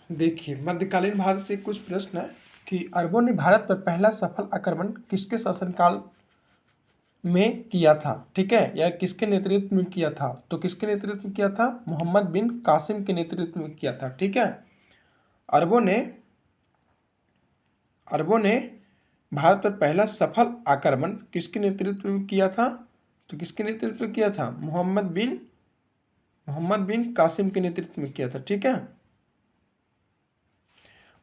देखिए, मध्यकालीन भारत से कुछ प्रश्न है कि अरबों ने भारत पर पहला सफल आक्रमण किसके शासनकाल में किया था, ठीक है, या किसके नेतृत्व में किया था? तो किसके नेतृत्व में किया था? मोहम्मद बिन कासिम के नेतृत्व में किया था, ठीक है। अरबों ने अरबों ने भारत पर पहला सफल आक्रमण किसके नेतृत्व में किया था? तो किसके नेतृत्व में किया था? मोहम्मद बिन कासिम के नेतृत्व में किया था, ठीक है।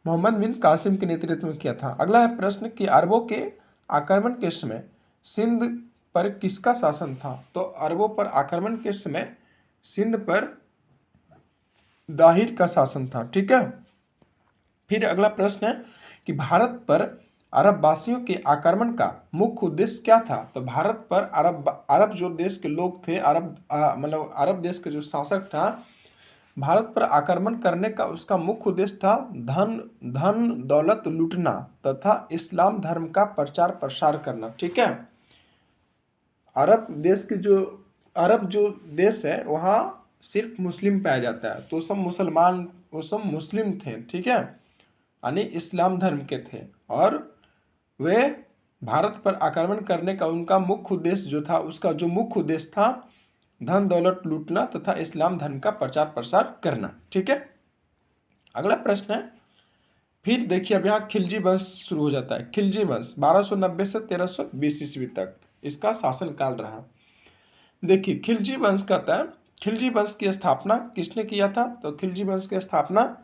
मोहम्मद बिन कासिम के नेतृत्व में किया था। अगला है प्रश्न कि अरबों के आक्रमण के समय सिंध पर किसका शासन था? तो अरबों पर आक्रमण के समय सिंध पर दाहिर का शासन था, ठीक है। फिर अगला प्रश्न है कि भारत पर अरब वासियों के आक्रमण का मुख्य उद्देश्य क्या था? तो भारत पर अरब जो देश के लोग थे, मतलब अरब देश के जो शासक था, भारत पर आक्रमण करने का उसका मुख्य उद्देश्य था धन दौलत लूटना तथा इस्लाम धर्म का प्रचार प्रसार करना, ठीक है। अरब देश के जो अरब जो देश है वहाँ सिर्फ मुस्लिम पाया जाता है, तो सब मुसलमान, वो सब मुस्लिम थे, ठीक है, यानी इस्लाम धर्म के थे। और वे भारत पर आक्रमण करने का उनका मुख्य उद्देश्य जो था, उसका जो मुख्य उद्देश्य था धन दौलत लूटना तथा इस्लाम धर्म का प्रचार प्रसार करना, ठीक है। अगला प्रश्न है, फिर देखिए अब यहाँ खिलजी वंश शुरू हो जाता है। खिलजी वंश 1290 से 1320 ईस्वी तक इसका शासनकाल रहा। देखिए खिलजी वंश कहता है, खिलजी वंश की स्थापना किसने किया था? तो खिलजी वंश की स्थापना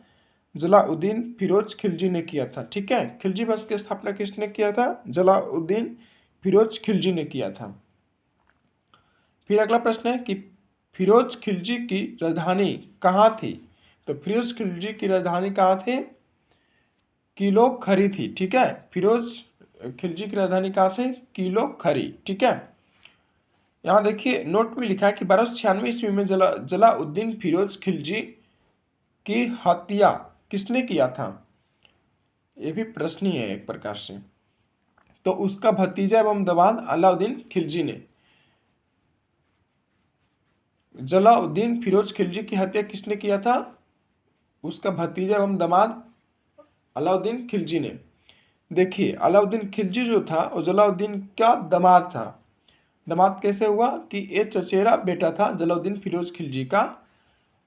जलाउद्दीन फिरोज खिलजी ने किया था, ठीक है। खिलजी वंश की स्थापना किसने किया था? जलाउद्दीन फिरोज खिलजी ने किया था। फिर अगला प्रश्न है कि फिरोज खिलजी की राजधानी कहाँ थी? तो फिरोज खिलजी की राजधानी कहाँ थी? किलो खरी थी, ठीक है। फिरोज खिलजी की राजधानी कहाँ थी? किलो खरी, ठीक है। यहाँ देखिए नोट में लिखा है कि 1296 ईस्वी में जलाउद्दीन फिरोज खिलजी की हत्या किसने किया था? ये भी प्रश्न ही है एक प्रकार से। तो उसका भतीजा एवं दमाद अलाउद्दीन खिलजी ने। जलाउद्दीन फिरोज खिलजी की हत्या किसने किया था? उसका भतीजा एवं दमाद अलाउद्दीन खिलजी ने। देखिए अलाउद्दीन खिलजी जो था वो जलाउद्दीन का दामाद था। दामाद कैसे हुआ कि ये चचेरा बेटा था जलाउद्दीन फिरोज खिलजी का,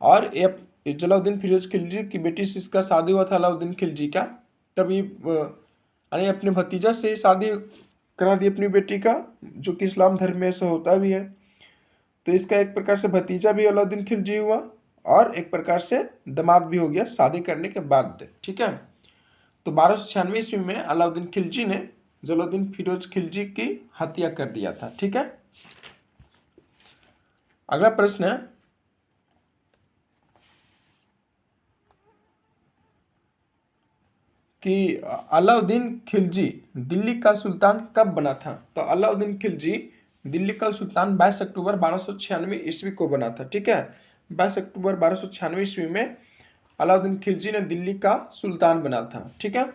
और ये जलाउद्दीन फिरोज खिलजी की बेटी से इसका शादी हुआ था अलाउद्दीन खिलजी का। तभी यानी अपने भतीजा से ही शादी करा दी अपनी बेटी का, जो कि इस्लाम धर्म में ऐसा होता भी है। तो इसका एक प्रकार से भतीजा भी अलाउद्दीन खिलजी हुआ और एक प्रकार से दामाद भी हो गया शादी करने के बाद, ठीक है। तो 1296 ईस्वी में अलाउद्दीन खिलजी ने जलालुद्दीन फिरोज खिलजी की हत्या कर दिया था, ठीक है। अगला प्रश्न है कि अलाउद्दीन खिलजी दिल्ली का सुल्तान कब बना था? तो अलाउद्दीन खिलजी दिल्ली का सुल्तान 22 अक्टूबर 1296 ईस्वी को बना था, ठीक है। 22 अक्टूबर 1296 ईस्वी में अलाउद्दीन खिलजी ने दिल्ली का सुल्तान बना था, ठीक है।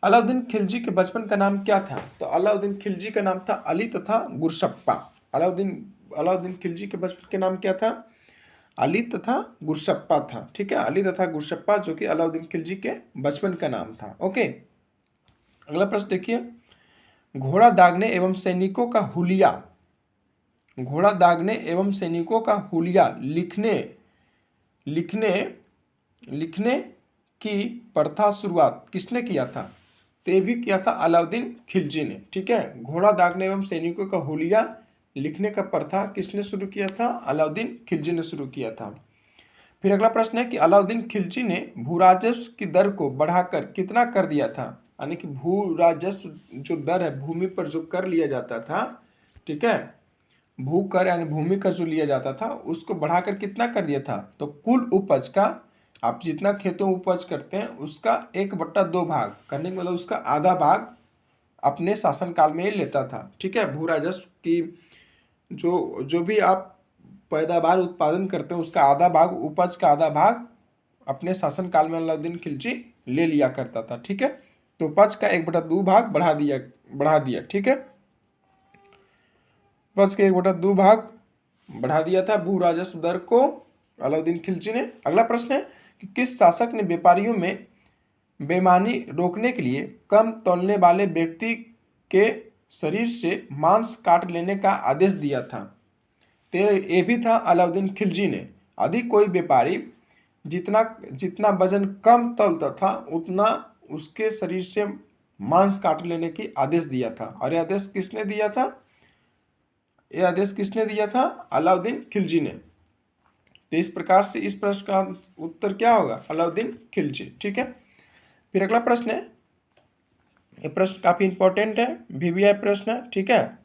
अलाउद्दीन खिलजी के बचपन का नाम क्या था? तो अलाउद्दीन खिलजी का नाम था अली तथा गुरशप्पा। अलाउद्दीन खिलजी के बचपन के नाम क्या था? अली तथा गुरशप्पा था, ठीक है। अली तथा गुरशप्पा जो कि अलाउद्दीन खिलजी के बचपन का नाम था, ओके। अगला प्रश्न देखिए, घोड़ा दागने एवं सैनिकों का हुलिया, घोड़ा दागने एवं सैनिकों का हुलिया लिखने लिखने लिखने की प्रथा शुरुआत किसने किया था? तो ये भी किया था अलाउद्दीन खिलजी ने, ठीक है। घोड़ा दागने एवं सैनिकों का हुलिया लिखने का प्रथा किसने शुरू किया था? अलाउद्दीन खिलजी ने शुरू किया था। फिर अगला प्रश्न है कि अलाउद्दीन खिलजी ने भू राजस्व की दर को बढ़ाकर कितना कर दिया था? यानी कि भू राजस्व जो दर है, भूमि पर जो कर लिया जाता था, ठीक है, भू कर यानी भूमि कर जो लिया जाता था उसको बढ़ाकर कितना कर दिया था? तो कुल उपज का, आप जितना खेतों में उपज करते हैं उसका 1/2 भाग करने के मतलब उसका आधा भाग अपने शासनकाल में ही लेता था, ठीक है। भू राजस्व की जो भी आप पैदावार उत्पादन करते हैं उसका आधा भाग, उपज का आधा भाग अपने शासनकाल में अलाउद्दीन खिलजी ले लिया करता था, ठीक है। तो उपज का 1/2 भाग बढ़ा दिया, ठीक है। उपज के 1/2 भाग बढ़ा दिया था भू राजस्व दर को अलाउद्दीन खिलजी ने। अगला प्रश्न है कि किस शासक ने व्यापारियों में बेईमानी रोकने के लिए कम तौलने वाले व्यक्ति के शरीर से मांस काट लेने का आदेश दिया था? तो ये भी था अलाउद्दीन खिलजी ने। यदि कोई व्यापारी जितना जितना वजन कम तौलता था उतना उसके शरीर से मांस काट लेने की आदेश दिया था। और यह आदेश किसने दिया था? यह आदेश किसने दिया था? अलाउद्दीन खिलजी ने। तो इस प्रकार से इस प्रश्न का उत्तर क्या होगा? अलाउद्दीन खिलजी। ठीक है। फिर अगला प्रश्न है, ये प्रश्न काफी इंपॉर्टेंट है, वीवीआई प्रश्न है। ठीक है,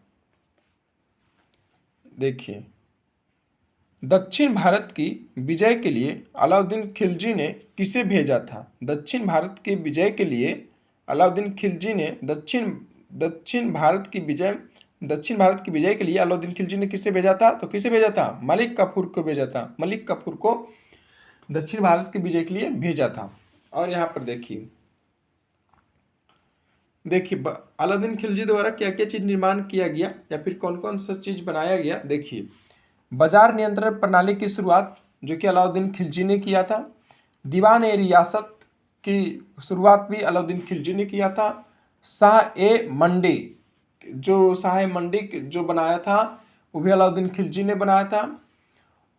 देखिए, दक्षिण भारत की विजय के लिए अलाउद्दीन खिलजी ने किसे भेजा था? दक्षिण भारत की विजय के लिए अलाउद्दीन खिलजी ने दक्षिण भारत की विजय के लिए अलाउद्दीन खिलजी ने किसे भेजा था? तो किसे भेजा था? मलिक काफूर को भेजा था। मलिक काफूर को दक्षिण भारत की विजय के लिए भेजा था। और यहाँ पर देखिए अलाउद्दीन खिलजी द्वारा क्या क्या चीज निर्माण किया गया या फिर कौन कौन सा चीज बनाया गया। देखिए, बाजार नियंत्रण प्रणाली की शुरुआत जो कि अलाउद्दीन खिलजी ने किया था। दीवान ए रियासत की शुरुआत भी अलाउद्दीन खिलजी ने किया था। शाह ए मंडी जो बनाया था वो भी अलाउद्दीन खिलजी ने बनाया था।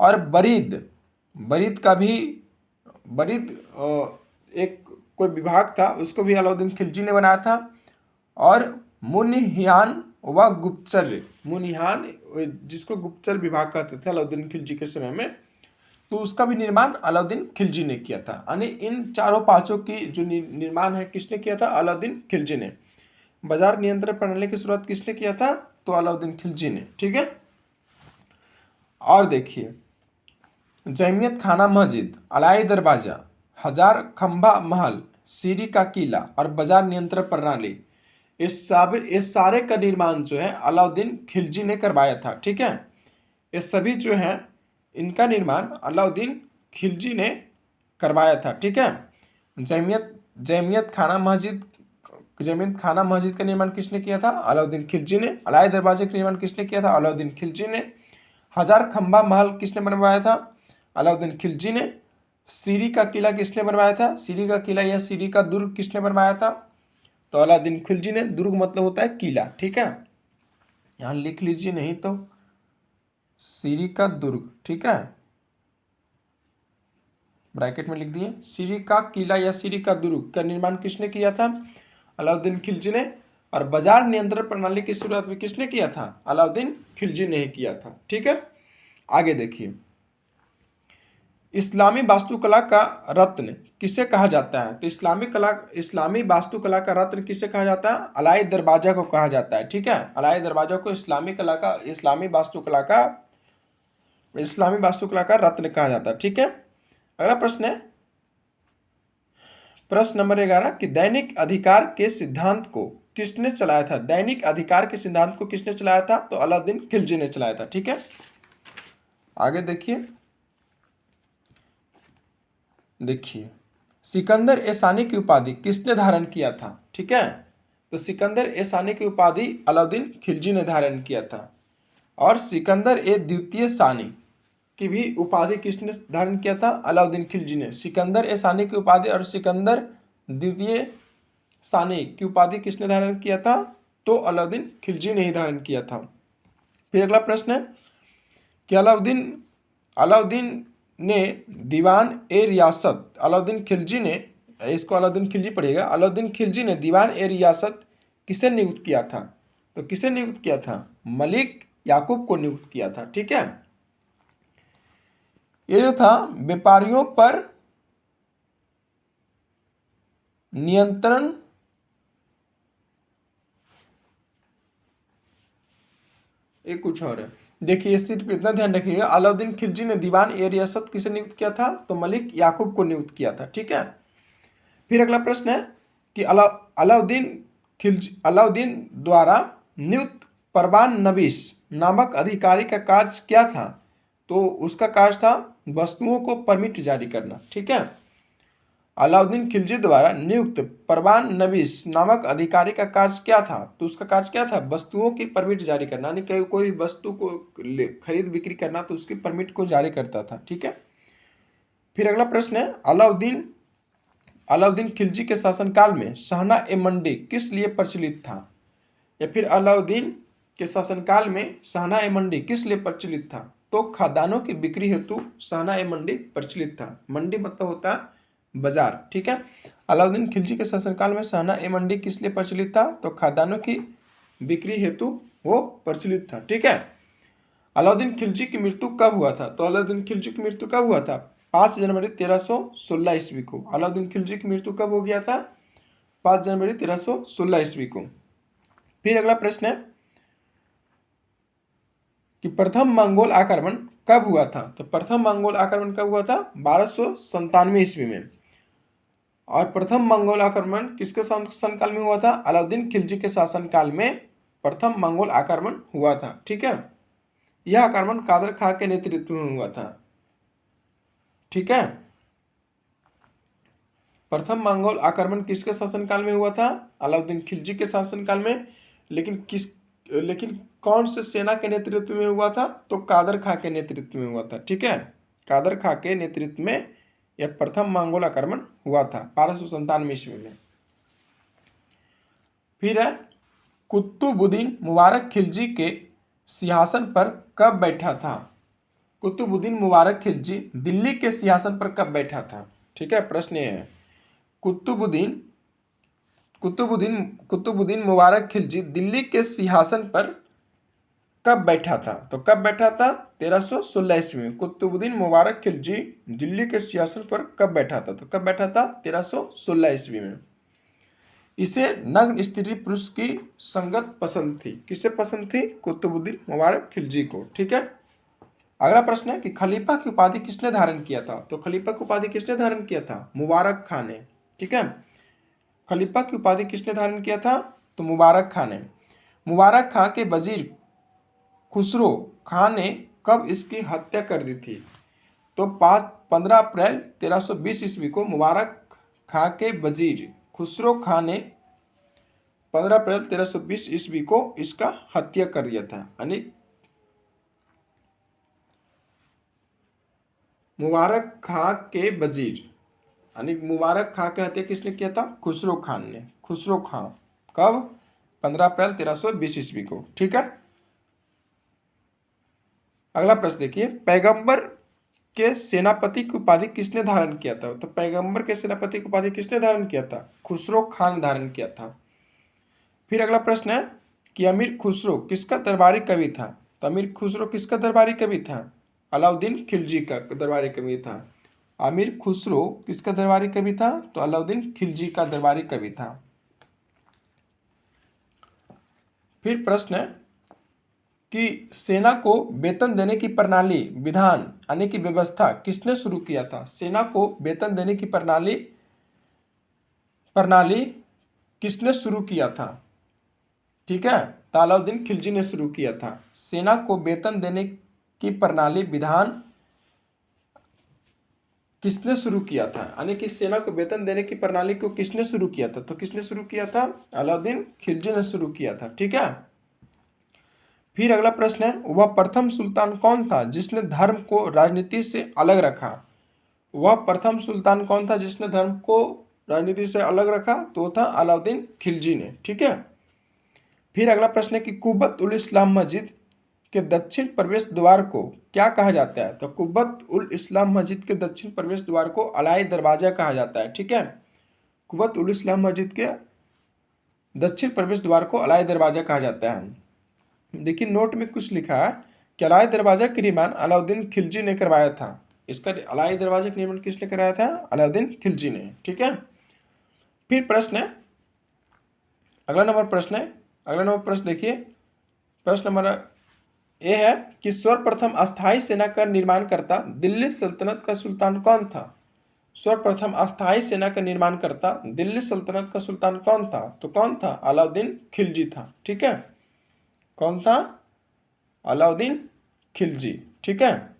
और बरीद का भी एक कोई विभाग था, उसको भी अलाउद्दीन खिलजी ने बनाया था। और मुनिहान व गुप्तचर जिसको गुप्तचर विभाग कहते थे अलाउद्दीन खिलजी के समय में, तो उसका भी निर्माण अलाउद्दीन खिलजी ने किया था। यानी इन चारों पांचों की जो निर्माण है किसने किया था? अलाउद्दीन खिलजी ने। बाजार नियंत्रण प्रणाली की शुरुआत किसने किया था? तो अलाउद्दीन खिलजी ने। ठीक है। और देखिए, जमीयत खाना मस्जिद, अलाई दरवाजा, हजार खंबा महल, सीरी का किला और बाजार नियंत्रण प्रणाली, इस सारे का निर्माण जो है अलाउद्दीन खिलजी ने करवाया था। ठीक है। ये सभी जो है इनका निर्माण अलाउद्दीन खिलजी ने करवाया था। ठीक है। जमीयत खाना मस्जिद का निर्माण किसने किया था? अलाउद्दीन खिलजी ने। अलाई दरवाजे का निर्माण किसने किया था? अलाउद्दीन खिलजी ने। हजार खंबा महल किसने बनवाया था? अलाउद्दीन खिलजी ने। सीरी का किला किसने बनवाया था? सीरी का किला या सीरी का दुर्ग किसने बनवाया था? तो अलाउद्दीन खिलजी ने। दुर्ग मतलब होता है किला। ठीक है, यहां लिख लीजिए, नहीं तो सीरी का दुर्ग। ठीक है, ब्रैकेट में लिख दिए। सीरी का किला या सीरी का दुर्ग का निर्माण किसने किया था? अलाउद्दीन खिलजी ने। और बाजार नियंत्रण प्रणाली की शुरुआत भी किसने किया था? अलाउद्दीन खिलजी ने ही किया था। ठीक है, आगे देखिए, इस्लामी वास्तुकला का रत्न किसे कहा जाता है? तो इस्लामी वास्तुकला का रत्न किसे कहा जाता है? अलाई दरवाजा को कहा जाता है। ठीक है, अलाई दरवाजा को इस्लामी वास्तुकला का रत्न कहा जाता है। ठीक है, अगला प्रश्न है, प्रश्न नंबर 11 कि दैनिक अधिकार के सिद्धांत को किसने चलाया था? दैनिक अधिकार के सिद्धांत को किसने चलाया था? तो अलाउद्दीन खिलजी ने चलाया था। ठीक है, आगे देखिए, सिकंदर ए सानी की उपाधि किसने धारण किया था? ठीक है, तो सिकंदर ए सानी की उपाधि अलाउद्दीन खिलजी ने धारण किया था। और सिकंदर ए द्वितीय सानी की भी उपाधि किसने धारण किया था? अलाउद्दीन खिलजी ने। सिकंदर ए सानी की उपाधि और सिकंदर द्वितीय सानी की उपाधि किसने धारण किया था? तो अलाउद्दीन खिलजी ने ही धारण किया था। फिर अगला प्रश्न है कि अलाउद्दीन ने दीवान ए रियासत, अलाउद्दीन खिलजी ने, इसको अलाउद्दीन खिलजी पढ़िएगा, अलाउद्दीन खिलजी ने दीवान ए रियासत किसे नियुक्त किया था? तो किसे नियुक्त किया था? मलिक याकूब को नियुक्त किया था। ठीक है, ये जो था व्यापारियों पर नियंत्रण, एक कुछ और है। देखिए, इस चीज पर इतना ध्यान रखिएगा, अलाउद्दीन खिलजी ने दीवान ए रियासत किसे नियुक्त किया था? तो मलिक याकूब को नियुक्त किया था। ठीक है, फिर अगला प्रश्न है कि अलाउद्दीन द्वारा नियुक्त परवान नबीस नामक अधिकारी का कार्य क्या था? तो उसका कार्य था वस्तुओं को परमिट जारी करना। ठीक है, अलाउद्दीन खिलजी द्वारा नियुक्त परवान नबीस नामक अधिकारी का कार्य क्या था? तो उसका कार्य क्या था? वस्तुओं की परमिट जारी करना, यानी कोई वस्तु को खरीद बिक्री करना तो उसकी परमिट को जारी करता था। ठीक है, फिर अगला प्रश्न है, अलाउद्दीन खिलजी के शासनकाल में सहना ए मंडी किस लिए प्रचलित था? या फिर अलाउद्दीन के शासनकाल में सहना ए मंडी किस लिए प्रचलित था? तो खाद्यान्नों की बिक्री हेतु सहना ए मंडी प्रचलित था। मंडी मतलब होता है बाजार, ठीक है। अलाउद्दीन खिलजी के शासनकाल में सहना ए मंडी किस लिए प्रचलित था? तो खाद्यान्नों की बिक्री हेतु वो प्रचलित था, ठीक है। अलाउद्दीन खिलजी की मृत्यु कब हुआ था? तो अलाउद्दीन खिलजी की मृत्यु कब हुआ था? 5 जनवरी 1316 ईस्वी को। अलाउद्दीन खिलजी की मृत्यु कब हो गया था? 5 जनवरी 1316 ईस्वी को। फिर अगला प्रश्न है कि प्रथम मंगोल आक्रमण कब हुआ था? तो प्रथम मंगोल आक्रमण कब हुआ था? 1297 ईस्वी में। और प्रथम मंगोल आक्रमण किसके शासनकाल में हुआ था? अलाउद्दीन खिलजी के शासनकाल में प्रथम मंगोल आक्रमण हुआ था, ठीक है। यह आक्रमण कादर खां के नेतृत्व में हुआ था, ठीक है। प्रथम मंगोल आक्रमण किसके शासनकाल में हुआ था? अलाउद्दीन खिलजी के शासनकाल में। लेकिन कौन से सेना के नेतृत्व में हुआ था? तो कादर खां के नेतृत्व में हुआ था, ठीक है। कादर खां के नेतृत्व में यह प्रथम मंगोल आक्रमण हुआ था 1297 ईस्वी में। फिर है, कुतुबुद्दीन मुबारक खिलजी के सिंहासन पर कब बैठा था? कुतुबुद्दीन मुबारक खिलजी दिल्ली के सिंहासन पर कब बैठा था? ठीक है, प्रश्न ये है, कुतुबुद्दीन मुबारक खिलजी दिल्ली के सिंहासन पर कब बैठा था? तो कब बैठा था? 1316 ईस्वी में। कुतुबुद्दीन मुबारक खिलजी दिल्ली के सिंहासन पर कब बैठा था? तो कब बैठा था? 1316 ईस्वी में। इसे नग्न स्त्री पुरुष की संगत पसंद थी। किसे पसंद थी? कुतुबुद्दीन मुबारक खिलजी को, ठीक है। अगला प्रश्न है कि खलीफा की उपाधि किसने धारण किया था? तो खलीफा की उपाधि किसने धारण किया था? मुबारक खां ने, ठीक है। खलीफा की उपाधि किसने धारण किया था? तो मुबारक खां ने। मुबारक खां के वजीर खुसरो खां ने कब इसकी हत्या कर दी थी? तो 15 अप्रैल 1320 ईस्वी को मुबारक खां के वजीर खुसरो खां ने 15 अप्रैल 1320 ईस्वी को इसका हत्या कर दिया था। यानी मुबारक खां के वजीर, यानी मुबारक खां की हत्या किसने किया था? खुसरो खान ने। खुसरो खां कब? 15 अप्रैल 1320 ईस्वी को, ठीक है। अगला प्रश्न देखिए, पैगंबर के सेनापति की उपाधि किसने धारण किया था? तो पैगंबर के सेनापति की उपाधि किसने धारण किया था? खुसरो खान धारण किया था। फिर अगला प्रश्न है कि अमीर खुसरो किसका दरबारी कवि था? तो अमीर खुसरो किसका दरबारी कवि था? अलाउद्दीन खिलजी का दरबारी कवि था। अमीर खुसरो किसका दरबारी कवि था? तो अलाउद्दीन खिलजी का दरबारी कवि था। फिर प्रश्न है कि सेना को वेतन देने की प्रणाली, विधान यानी कि व्यवस्था किसने शुरू किया था? सेना को वेतन देने की प्रणाली किसने शुरू किया था? ठीक है, तो अलाउद्दीन खिलजी ने शुरू किया था। सेना को वेतन देने की प्रणाली, विधान किसने शुरू किया था? यानी कि सेना को वेतन देने की प्रणाली को किसने शुरू किया था? तो किसने शुरू किया था? अलाउद्दीन खिलजी ने शुरू किया था, ठीक है। फिर अगला प्रश्न है, वह प्रथम सुल्तान कौन था जिसने धर्म को राजनीति से अलग रखा? वह प्रथम सुल्तान कौन था जिसने धर्म को राजनीति से अलग रखा? तो था अलाउद्दीन खिलजी ने, ठीक है। फिर अगला प्रश्न है कि कुब्बत उल इस्लाम मस्जिद के दक्षिण प्रवेश द्वार को क्या कहा जाता है? तो कुब्बत उल इस्लाम मस्जिद के दक्षिण प्रवेश द्वार को अलाई दरवाजा कहा जाता है, ठीक है। कुब्बत उल इस्लाम मस्जिद के दक्षिण प्रवेश द्वार को अलाई दरवाजा कहा जाता है। देखिए नोट में कुछ लिखा है कि अलाई दरवाजा का निर्माण अलाउद्दीन खिलजी ने करवाया था। इसका अलाई दरवाजा का निर्माण किसने कराया था? अलाउद्दीन खिलजी ने, ठीक है। फिर प्रश्न है, अगला नंबर प्रश्न देखिए, प्रश्न नंबर ये है कि सर्वप्रथम अस्थायी सेना का निर्माण करता दिल्ली सल्तनत का सुल्तान कौन था? सर्वप्रथम अस्थायी सेना का निर्माण करता दिल्ली सल्तनत का सुल्तान कौन था? तो कौन था? अलाउद्दीन खिलजी था, ठीक है। कौन था? अलाउद्दीन खिलजी, ठीक है।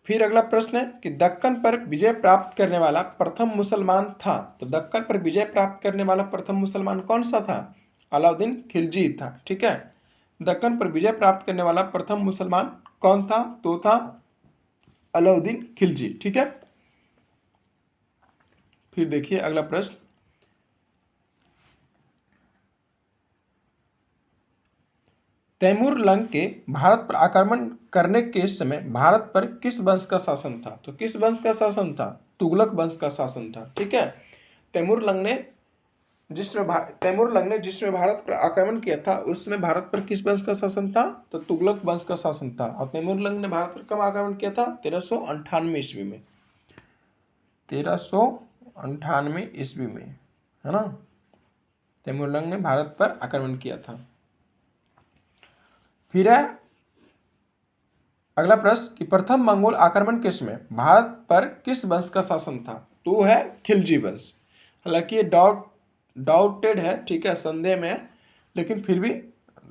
फिर अगला प्रश्न है कि दक्कन पर विजय प्राप्त करने वाला प्रथम मुसलमान था। तो दक्कन पर विजय प्राप्त करने वाला प्रथम मुसलमान कौन सा था? अलाउद्दीन खिलजी था, ठीक है। दक्कन पर विजय प्राप्त करने वाला प्रथम मुसलमान कौन था? तो था अलाउद्दीन खिलजी। ठीक है, फिर देखिए अगला प्रश्न, तैमूर लंग के भारत पर आक्रमण करने के समय भारत पर किस वंश का शासन था? तो किस वंश का शासन था? तुगलक वंश का शासन था। ठीक है, तैमूर लंग ने जिसमें भारत पर आक्रमण किया था उसमें भारत पर किस वंश का शासन था? तो तुगलक वंश का शासन था। और तैमूर लंग ने भारत पर कब आक्रमण किया था? 1398 ईस्वी में। 1398 ईस्वी में, है ना, तैमूर लंग ने भारत पर आक्रमण किया था। फिर है अगला प्रश्न कि प्रथम मंगोल आक्रमण के समय भारत पर किस वंश का शासन था? तो है खिलजी वंश। हालांकि ये डाउटेड है, ठीक है, संदेह में है, लेकिन फिर भी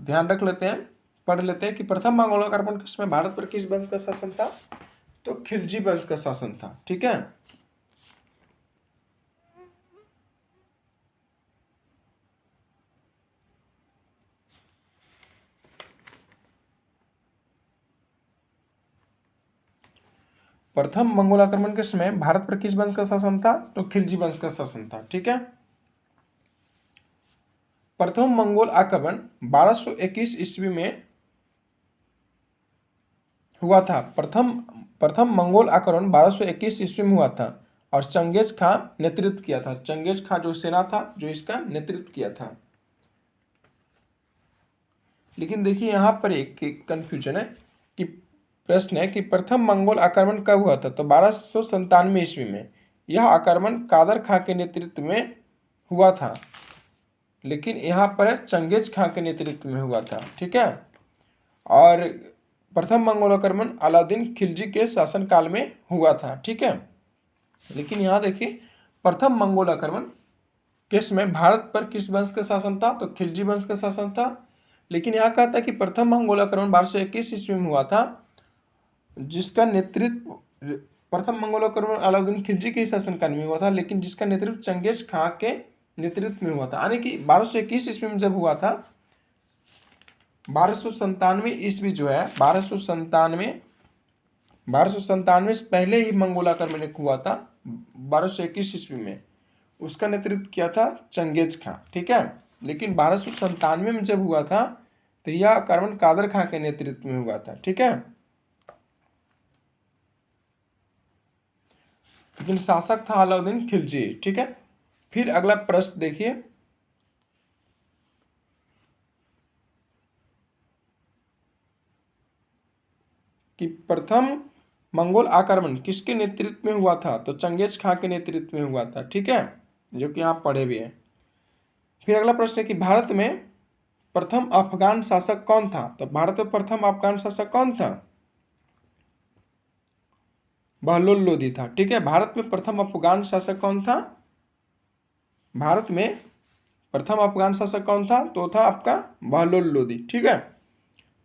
ध्यान रख लेते हैं, पढ़ लेते हैं कि प्रथम मंगोल आक्रमण के समय भारत पर किस वंश का शासन था? तो खिलजी वंश का शासन था। ठीक है, प्रथम मंगोल आक्रमण के समय भारत पर किस वंश का शासन था? तो खिलजी वंश का शासन था। ठीक है, प्रथम मंगोल आक्रमण 1221 ईस्वी में हुआ था। प्रथम मंगोल आक्रमण 1221 ईस्वी में हुआ था और चंगेज खां नेतृत्व किया था। चंगेज खां जो सेना था जो इसका नेतृत्व किया था। लेकिन देखिए यहाँ पर एक कंफ्यूजन है कि प्रश्न है कि प्रथम मंगोल आक्रमण कब हुआ था? तो 1297 ईस्वी में। यह आक्रमण कादर खां के नेतृत्व में हुआ था, लेकिन यहाँ पर चंगेज खां के नेतृत्व में हुआ था। ठीक है, और प्रथम मंगोल आक्रमण अलाउद्दीन खिलजी के शासनकाल में हुआ था। ठीक है, लेकिन यहाँ देखिए प्रथम मंगोल आक्रमण के समय भारत पर किस वंश का शासन था? तो खिलजी वंश का शासन था। लेकिन यहाँ कहता है कि प्रथम मंगोल आक्रमण 1221 ईस्वी में हुआ था, जिसका नेतृत्व प्रथम मंगोल आक्रमण अलाउद्दीन खिलजी के शासनकाल में हुआ था, लेकिन जिसका नेतृत्व चंगेज खां के नेतृत्व में हुआ था। यानी कि 1221 ईस्वी में जब हुआ था, 1297 ईस्वी जो है 1297 से पहले ही मंगोल आक्रमण हुआ था। 1221 ईस्वी में उसका नेतृत्व किया था चंगेज खां। ठीक है, लेकिन 1297 में जब हुआ था तो यह आक्रमण कादर खां के नेतृत्व में हुआ था। ठीक है, लेकिन शासक था अलाउद्दीन खिलजी। ठीक है, फिर अगला प्रश्न देखिए, कि प्रथम मंगोल आक्रमण किसके नेतृत्व में हुआ था? तो चंगेज खां के नेतृत्व में हुआ था। ठीक है, जो कि आप पढ़े भी हैं। फिर अगला प्रश्न है कि भारत में प्रथम अफगान शासक कौन था? तो भारत में प्रथम अफगान शासक कौन था? बहलोल लोदी था। ठीक है, भारत में प्रथम अफगान शासक कौन था? भारत में प्रथम अफगान शासक कौन था? तो था आपका बहलोल लोदी। ठीक है,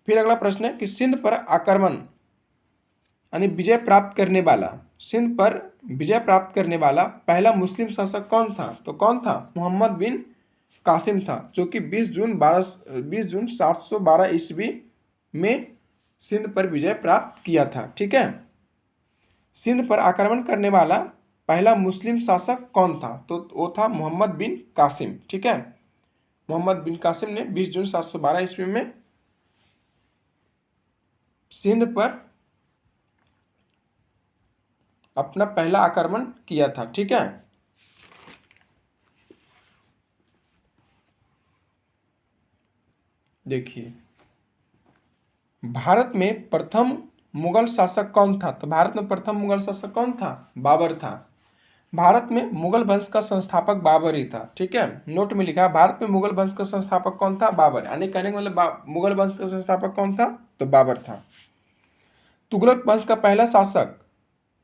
फिर अगला प्रश्न है कि सिंध पर आक्रमण यानी विजय प्राप्त करने वाला, सिंध पर विजय प्राप्त करने वाला पहला मुस्लिम शासक कौन था? तो कौन था? मोहम्मद बिन कासिम था, जो कि 20 जून 712 ईस्वी में सिंध पर विजय प्राप्त किया था। ठीक है, सिंध पर आक्रमण करने वाला पहला मुस्लिम शासक कौन था? तो वो था मोहम्मद बिन कासिम। ठीक है, मोहम्मद बिन कासिम ने 20 जून 712 ईस्वी में सिंध पर अपना पहला आक्रमण किया था। ठीक है, देखिए भारत में प्रथम मुगल शासक कौन था? तो भारत में प्रथम मुगल शासक कौन था? बाबर था। भारत में मुगल वंश का संस्थापक बाबर ही था। ठीक है, नोट में लिखा है भारत में मुगल वंश का संस्थापक कौन था? बाबर। यानी कहने का मतलब मुगल वंश का संस्थापक कौन था? तो बाबर था। तुगलक वंश का पहला शासक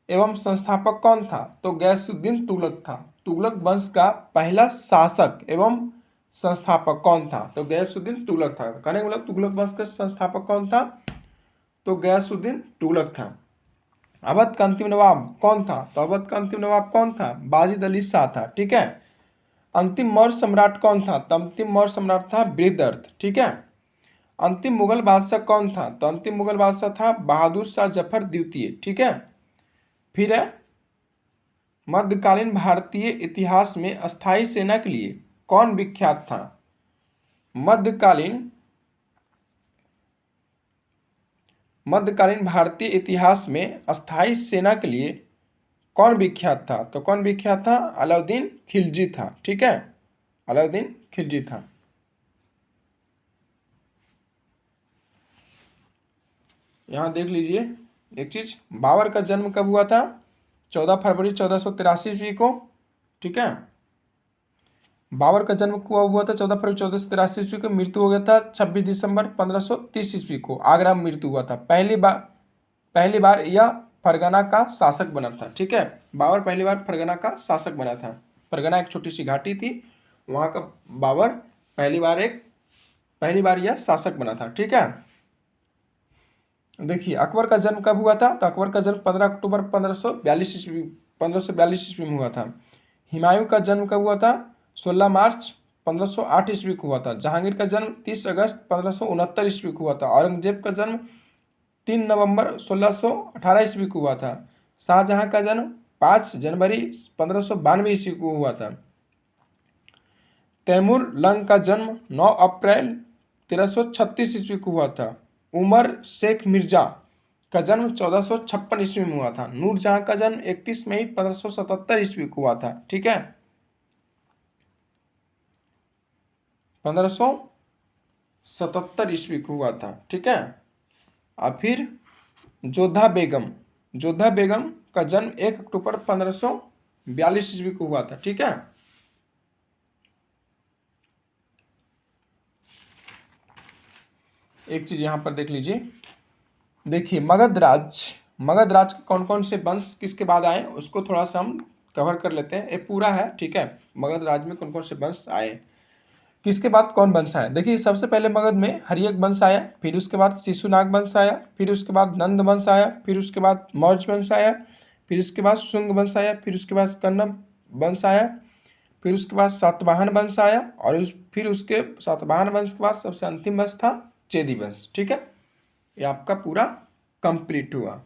एवं संस्थापक कौन था? तो गयासुद्दीन तुगलक था। तुगलक वंश का पहला शासक एवं संस्थापक कौन था? तो गयासुद्दीन तुगलक था। कहने का मतलब तुगलक वंश का संस्थापक कौन था? तो गयासुद्दीन तुगलक था। अवध का अंतिम नवाब कौन था? तो अवध का अंतिम नवाब कौन था? बाजिद अली शाह था। ठीक है, अंतिम मौर्य सम्राट कौन था? तो अंतिम मौर्य सम्राट था बृहदर्थ। ठीक है, अंतिम मुगल बादशाह कौन था? तो अंतिम मुगल बादशाह था बहादुर शाह जफर द्वितीय। ठीक है। फिर है मध्यकालीन भारतीय इतिहास में अस्थायी सेना के लिए कौन विख्यात था? मध्यकालीन भारतीय इतिहास में अस्थायी सेना के लिए कौन विख्यात था? तो कौन विख्यात था? अलाउद्दीन खिलजी था। ठीक है, अलाउद्दीन खिलजी था। यहाँ देख लीजिए एक चीज, बाबर का जन्म कब हुआ था? 14 फरवरी 1483 ईस्वी को। ठीक है, बाबर का जन्म कब हुआ था? 14 फरवरी 1483 ईस्वी को। मृत्यु हो गया था 26 दिसंबर 1530 ईस्वी को, आगरा में मृत्यु हुआ था। पहली बार यह फरगना का शासक बना था। ठीक है, बाबर पहली बार फरगना का शासक बना था। फरगना एक छोटी सी घाटी थी, वहां का बाबर पहली बार यह शासक बना था। ठीक है, देखिए अकबर का जन्म कब हुआ था? तो अकबर का जन्म 15 अक्टूबर 1542 ईस्वी में हुआ था। हुमायूं का जन्म कब हुआ था? 16 मार्च 1508 ईस्वी को हुआ था। जहांगीर का जन्म 30 अगस्त 1569 ईस्वी को हुआ था। औरंगजेब का जन्म 3 नवंबर 1618 ईस्वी को हुआ था। शाहजहां का जन्म 5 जनवरी 1592 ईस्वी को हुआ था। तैमूर लंग का जन्म 9 अप्रैल 1336 ईस्वी को हुआ था। उमर शेख मिर्जा का जन्म 1456 ईस्वी में हुआ था। नूरजहां का जन्म 31 मई 1577 ईस्वी को हुआ था। ठीक है, 1577 ईस्वी को हुआ था। ठीक है, और फिर जोधा बेगम का जन्म 1 अक्टूबर 1542 ईस्वी को हुआ था। ठीक है, एक चीज यहां पर देख लीजिए, देखिए मगध राज के कौन कौन से वंश किसके बाद आए उसको थोड़ा सा हम कवर कर लेते हैं। ये पूरा है। ठीक है, मगध राज में कौन कौन से वंश आए, किसके बाद कौन वंश आया। देखिए सबसे पहले मगध में हर्यक वंश आया, फिर उसके बाद शिशुनाग वंश आया, फिर उसके बाद नंद वंश आया, फिर उसके बाद मौर्य वंश आया, फिर उसके बाद शुंग वंश आया, फिर उसके बाद कन्नम वंश आया, फिर उसके बाद सातवाहन वंश आया, और फिर उसके सातवाहन वंश के बाद सबसे अंतिम वंश था चेदी वंश। ठीक है, ये आपका पूरा कंप्लीट हुआ।